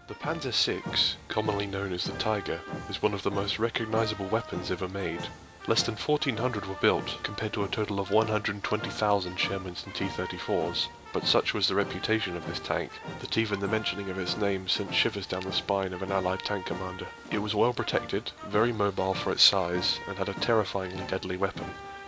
The Panzer VI, commonly known as the Tiger, is one of the most recognizable weapons ever made. Less than 1,400 were built, compared to a total of 120,000 Shermans and T-34s, but such was the reputation of this tank that even the mentioning of its name sent shivers down the spine of an Allied tank commander. It was well protected, very mobile for its size, and had a terrifyingly deadly weapon,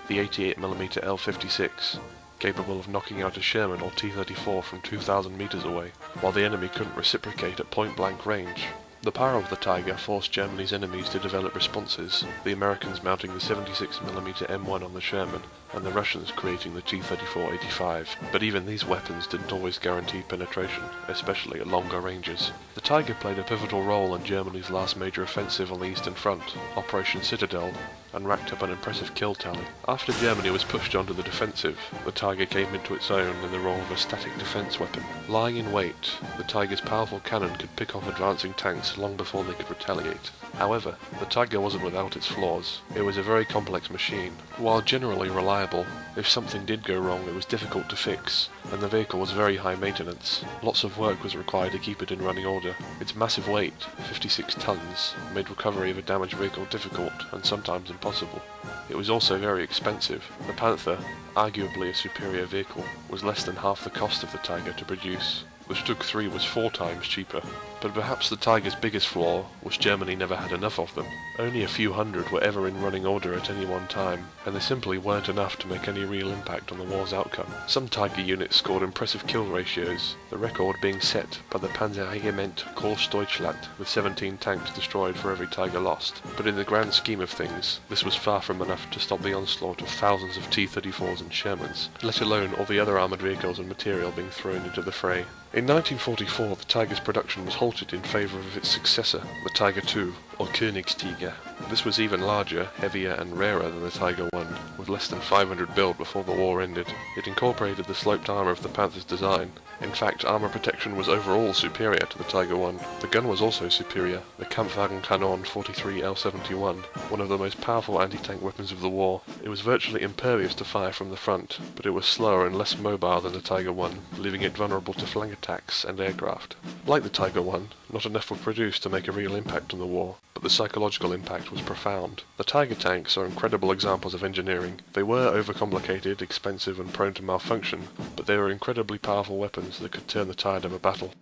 the 88mm L56, capable of knocking out a Sherman or T-34 from 2,000 meters away, while the enemy couldn't reciprocate at point-blank range. The power of the Tiger forced Germany's enemies to develop responses, the Americans mounting the 76mm M1 on the Sherman, and the Russians creating the T-34-85. But even these weapons didn't always guarantee penetration, especially at longer ranges. The Tiger played a pivotal role in Germany's last major offensive on the Eastern Front, Operation Citadel, and racked up an impressive kill tally. After Germany was pushed onto the defensive, the Tiger came into its own in the role of a static defense weapon. Lying in wait, the Tiger's powerful cannon could pick off advancing tanks long before they could retaliate. However, the Tiger wasn't without its flaws. It was a very complex machine. While generally reliable, if something did go wrong it was difficult to fix, and the vehicle was very high maintenance. Lots of work was required to keep it in running order. Its massive weight, 56 tons, made recovery of a damaged vehicle difficult and sometimes impossible. It was also very expensive. The Panther, arguably a superior vehicle, was less than half the cost of the Tiger to produce. The Stug 3 was 4 times cheaper. But perhaps the Tiger's biggest flaw was Germany never had enough of them. Only a few hundred were ever in running order at any one time, and they simply weren't enough to make any real impact on the war's outcome. Some Tiger units scored impressive kill ratios, the record being set by the Panzerregiment Großdeutschland, with 17 tanks destroyed for every Tiger lost. But in the grand scheme of things, this was far from enough to stop the onslaught of thousands of T-34s and Shermans, let alone all the other armoured vehicles and material being thrown into the fray. In 1944, the Tiger's production was halted in favour of its successor, the Tiger II, or Königstiger. This was even larger, heavier and rarer than the Tiger I, with less than 500 built before the war ended. It incorporated the sloped armour of the Panther's design. In fact, armour protection was overall superior to the Tiger I. The gun was also superior, the Kampfwagenkanon 43 L71, one of the most powerful anti-tank weapons of the war. It was virtually impervious to fire from the front, but it was slower and less mobile than the Tiger I, leaving it vulnerable to flank attacks and aircraft. Like the Tiger I, not enough were produced to make a real impact on the war, but the psychological impact was profound. The Tiger tanks are incredible examples of engineering. They were overcomplicated, expensive and prone to malfunction, but they were incredibly powerful weapons that could turn the tide of a battle.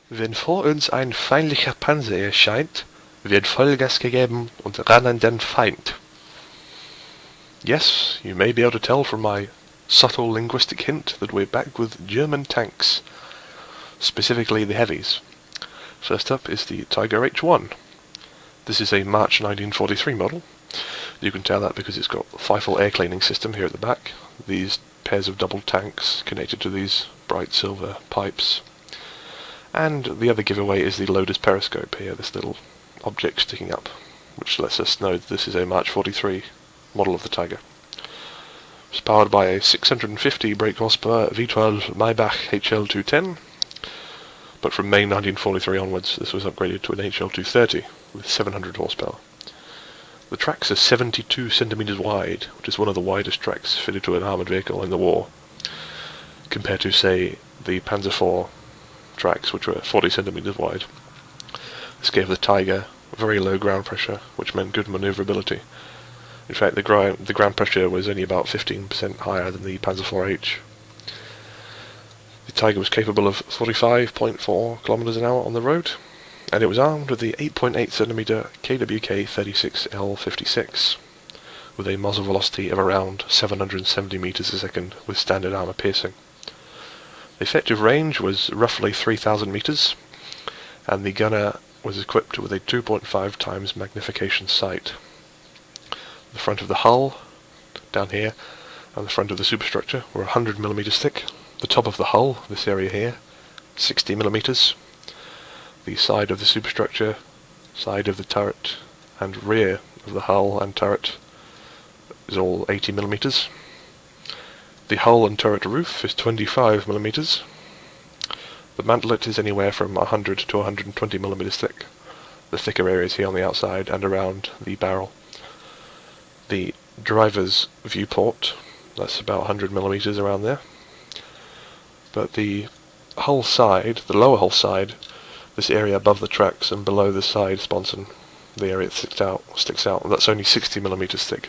Wenn vor uns ein feindlicher Panzer erscheint, wird Vollgas gegeben und ran an den Feind. Yes, you may be able to tell from my subtle linguistic hint that we're back with German tanks, specifically the heavies. First up is the Tiger H1. This is a March 1943 model. You can tell that because it's got a Feifel air cleaning system here at the back, these pairs of double tanks connected to these bright silver pipes. And the other giveaway is the loader's periscope here, this little object sticking up, which lets us know that this is a March 43 model of the Tiger. It's powered by a 650 brake horsepower V12 Maybach HL210, but from May 1943 onwards this was upgraded to an HL230 with 700 horsepower. The tracks are 72 centimeters wide, which is one of the widest tracks fitted to an armoured vehicle in the war, compared to, say, the Panzer IV tracks, which were 40 centimeters wide. This gave the Tiger very low ground pressure, which meant good manoeuvrability. In fact, the ground pressure was only about 15% higher than the Panzer IV-H. The Tiger was capable of 45.4 kilometers an hour on the road, and it was armed with the 8.8 centimeter KWK 36L56, with a muzzle velocity of around 770 meters a second with standard armor piercing. The effective range was roughly 3,000 meters, and the gunner was equipped with a 2.5 times magnification sight. The front of the hull, down here, and the front of the superstructure were 100 millimeters thick. The top of the hull, this area here, 60 millimeters. The side of the superstructure, side of the turret, and rear of the hull and turret is all 80 millimeters. The hull and turret roof is 25 millimeters. The mantlet is anywhere from 100 to 120 millimeters thick. The thicker areas here on the outside and around the barrel. The driver's viewport, that's about 100 millimeters around there. But the hull side, the lower hull side, this area above the tracks and below the side sponson, the area that sticks out, that's only 60mm thick.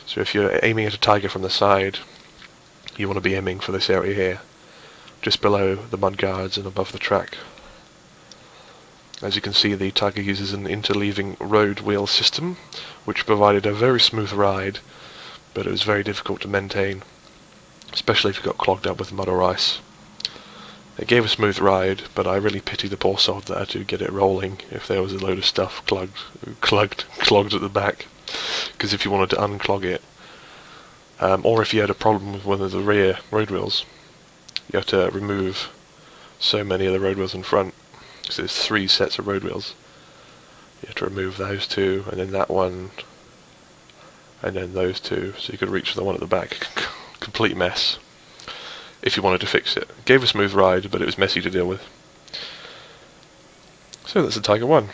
So if you're aiming at a Tiger from the side, you want to be aiming for this area here, just below the mudguards and above the track. As you can see, the Tiger uses an interleaving road wheel system, which provided a very smooth ride, but it was very difficult to maintain, especially if you got clogged up with mud or ice. It gave a smooth ride, but I really pity the poor sod that had to get it rolling if there was a load of stuff clogged at the back. Because if you wanted to unclog it, or if you had a problem with one of the rear road wheels, you have to remove so many of the road wheels in front. So there's 3 sets of road wheels. You have to remove those 2, and then that one, and then those 2, so you could reach for the one at the back. Complete mess. If you wanted to fix it. It gave a smooth ride, but it was messy to deal with. So that's the Tiger 1.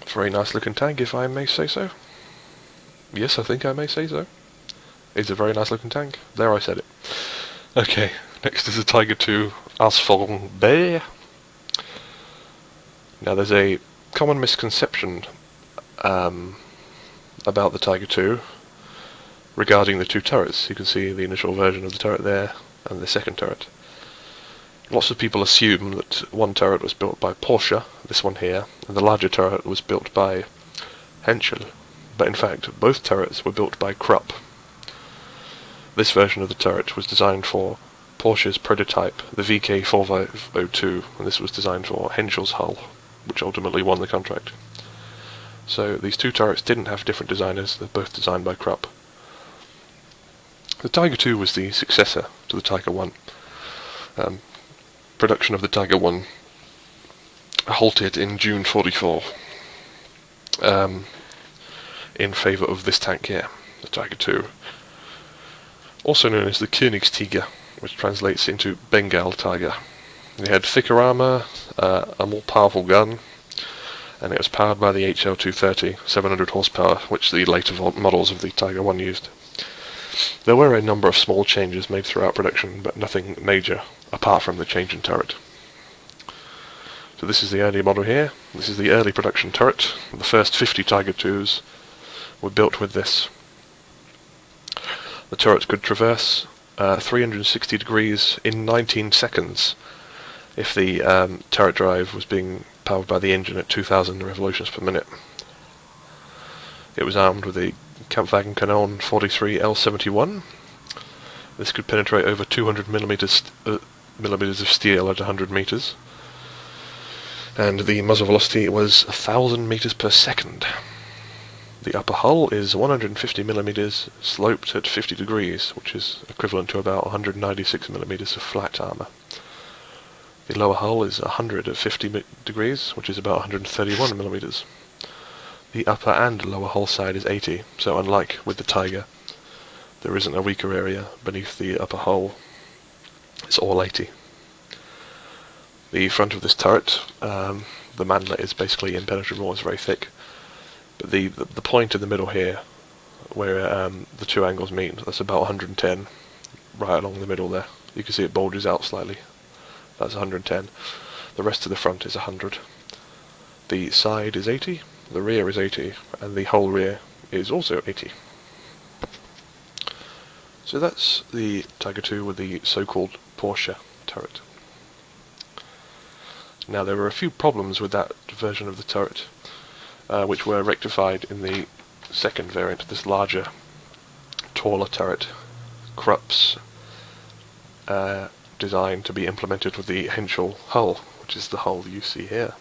Very nice looking tank, if I may say so. Yes, I think I may say so. It's a very nice looking tank. There, I said it. Okay, next is the Tiger 2 Asphalt Bay. Now there's a common misconception about the Tiger 2 regarding the 2 turrets. You can see the initial version of the turret there and the second turret. Lots of people assume that one turret was built by Porsche, this one here, and the larger turret was built by Henschel, but in fact both turrets were built by Krupp. This version of the turret was designed for Porsche's prototype, the VK4502, and this was designed for Henschel's hull, which ultimately won the contract. So these 2 turrets didn't have different designers, they're both designed by Krupp. The Tiger 2 was the successor to the Tiger 1. Production of the Tiger 1 halted in June 44 in favour of this tank here, the Tiger 2. Also known as the Königstiger, which translates into Bengal Tiger. It had thicker armour, a more powerful gun, and it was powered by the HL230, 700 horsepower, which the later models of the Tiger 1 used. There were a number of small changes made throughout production, but nothing major, apart from the change in turret. So this is the early model here. This is the early production turret. The first 50 Tiger 2s were built with this. The turret could traverse 360 degrees in 19 seconds if the turret drive was being powered by the engine at 2000 revolutions per minute. It was armed with a Kampfwagen Kanon 43 L71. This could penetrate over 200 millimeters of steel at 100 meters, and the muzzle velocity was 1000 meters per second. The upper hull is 150 millimeters sloped at 50 degrees, which is equivalent to about 196 millimeters of flat armor. The lower hull is 100 at 50 degrees, which is about 131 millimeters. The upper and lower hull side is 80, so unlike with the Tiger, there isn't a weaker area beneath the upper hull. It's all 80. The front of this turret, the manlet is basically impenetrable, it's very thick. But the point in the middle here, where the 2 angles meet, that's about 110, right along the middle there. You can see it bulges out slightly. That's 110. The rest of the front is 100. The side is 80, the rear is 80, and the whole rear is also 80. So that's the Tiger 2 with the so-called Porsche turret. Now there were a few problems with that version of the turret, which were rectified in the second variant, this larger, taller turret. Krupp's designed to be implemented with the Henschel hull, which is the hull you see here.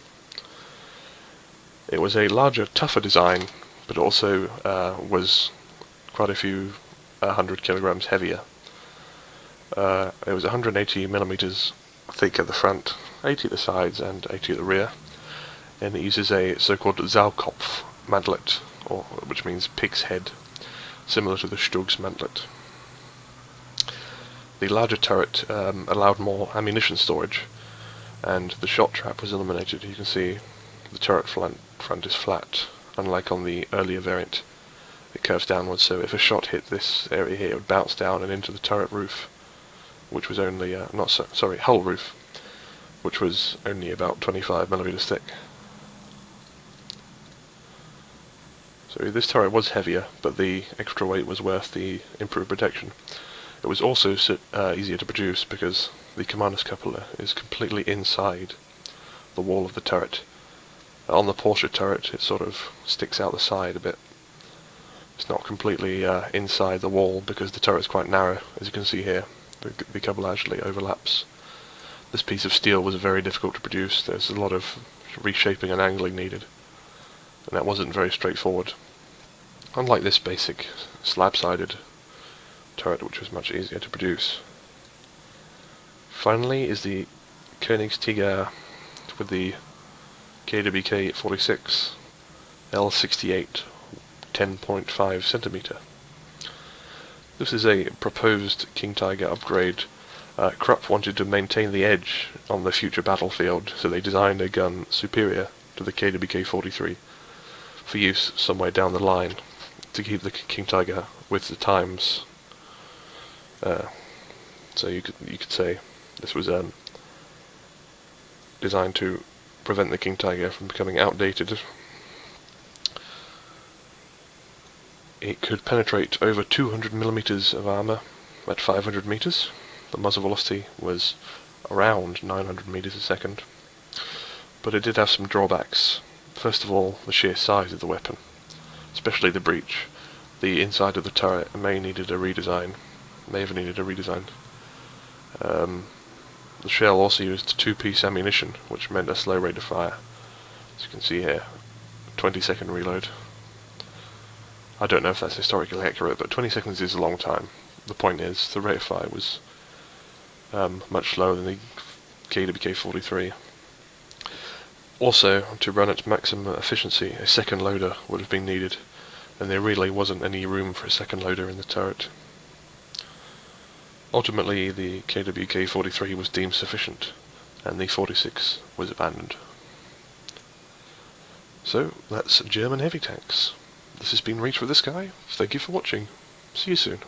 It was a larger, tougher design, but also was quite a few 100 kilograms heavier. It was 180 millimeters thick at the front, 80 at the sides, and 80 at the rear. And it uses a so-called Saukopf mantlet, which means pig's head, similar to the Stug's mantlet. The larger turret allowed more ammunition storage, and the shot trap was eliminated. You can see the turret front is flat, unlike on the earlier variant. It curves downwards, so if a shot hit this area here, it would bounce down and into the turret roof, which was only, hull roof, which was only about 25mm thick. So this turret was heavier, but the extra weight was worth the improved protection. It was also easier to produce because the commander's cupola is completely inside the wall of the turret. On the Porsche Turret it sort of sticks out the side a bit. It's not completely inside the wall because the turret is quite narrow, as you can see here. The cupola actually overlaps. This piece of steel was very difficult to produce. There's a lot of reshaping and angling needed, and that wasn't very straightforward. Unlike this basic slab-sided turret, which was much easier to produce. Finally is the Königstiger with the KWK 46 L68 10.5 centimeter. This is a proposed King Tiger upgrade. Krupp wanted to maintain the edge on the future battlefield, so they designed a gun superior to the KWK 43 for use somewhere down the line to keep the King Tiger with the times. So you could say this was designed to prevent the King Tiger from becoming outdated. It could penetrate over 200mm of armour at 500 meters. The muzzle velocity was around 900 meters a second. But it did have some drawbacks. First of all, the sheer size of the weapon, especially the breech. The inside of the turret may have needed a redesign. The shell also used 2-piece ammunition, which meant a slow rate of fire. As you can see here, 20-second reload. I don't know if that's historically accurate, but 20 seconds is a long time. The point is, the rate of fire was much slower than the KWK 43. Also, to run at maximum efficiency, a second loader would have been needed, and there really wasn't any room for a second loader in the turret. Ultimately, the KWK 43 was deemed sufficient, and the 46 was abandoned. So, that's German heavy tanks. This has been Reach for the Sky. Thank you for watching. See you soon.